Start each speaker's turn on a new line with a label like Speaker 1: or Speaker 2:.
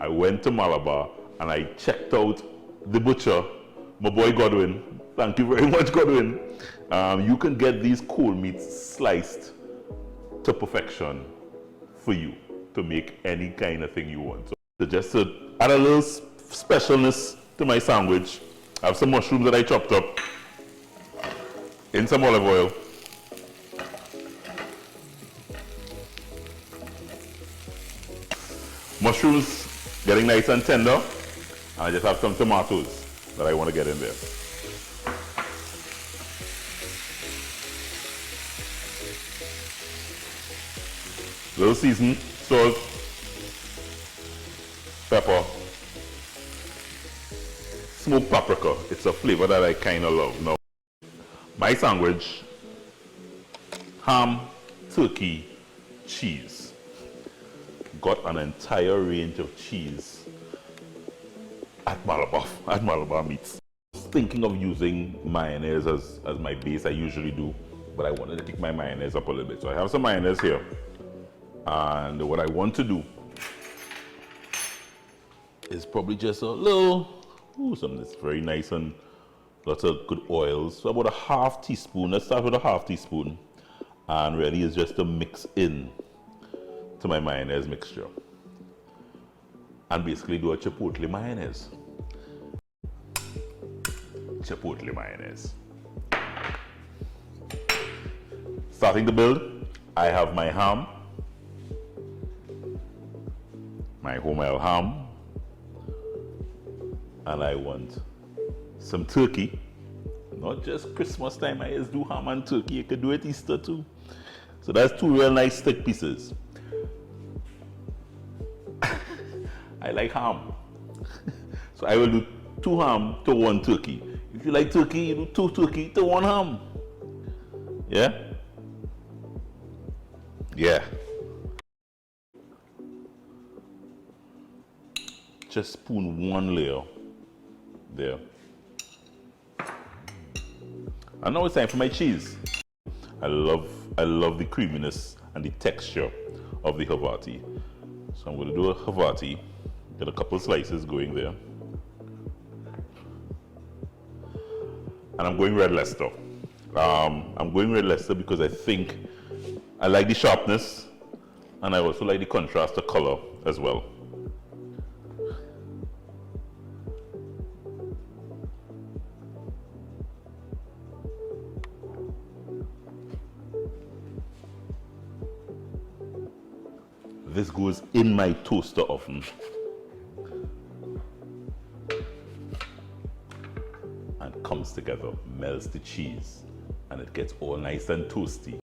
Speaker 1: I went to Malabar and I checked out the butcher, my boy Godwin. Thank you very much, Godwin. You can get these cold meats sliced to perfection for you to make any kind of thing you want. So just to add a little specialness to my sandwich, I have some mushrooms that I chopped up in some olive oil. Mushrooms getting nice and tender, and I just have some tomatoes that I want to get in there. Little season, salt, pepper, smoked paprika. It's a flavor that I kind of love. Now, my sandwich, ham, turkey, cheese. Got an entire range of cheese at Malabar Meats. Thinking of using mayonnaise as my base. I usually do, but I wanted to take my mayonnaise up a little bit. So I have some mayonnaise here. And what I want to do is probably just a little, some that's very nice and lots of good oils. So about a half teaspoon. Let's start with a half teaspoon. And really is just to mix in to my mayonnaise mixture. And basically do a chipotle mayonnaise. Chipotle mayonnaise. Starting to build, I have my ham. My Hormel ham, and I want some turkey. Not just Christmas time, I just do ham and turkey. You could do it Easter too. So that's two real nice thick pieces. I like ham. So I will do 2 ham to 1 turkey. If you like turkey, you do 2 turkey to 1 ham. Yeah? Yeah. Just spoon 1 layer there. And now it's time for my cheese. I love the creaminess and the texture of the Havarti. So I'm going to do a Havarti. Get a couple slices going there. And I'm going red Leicester. I'm going red Leicester because I think I like the sharpness and I also like the contrast of color as well. This goes in my toaster oven and comes together, melts the cheese, and it gets all nice and toasty.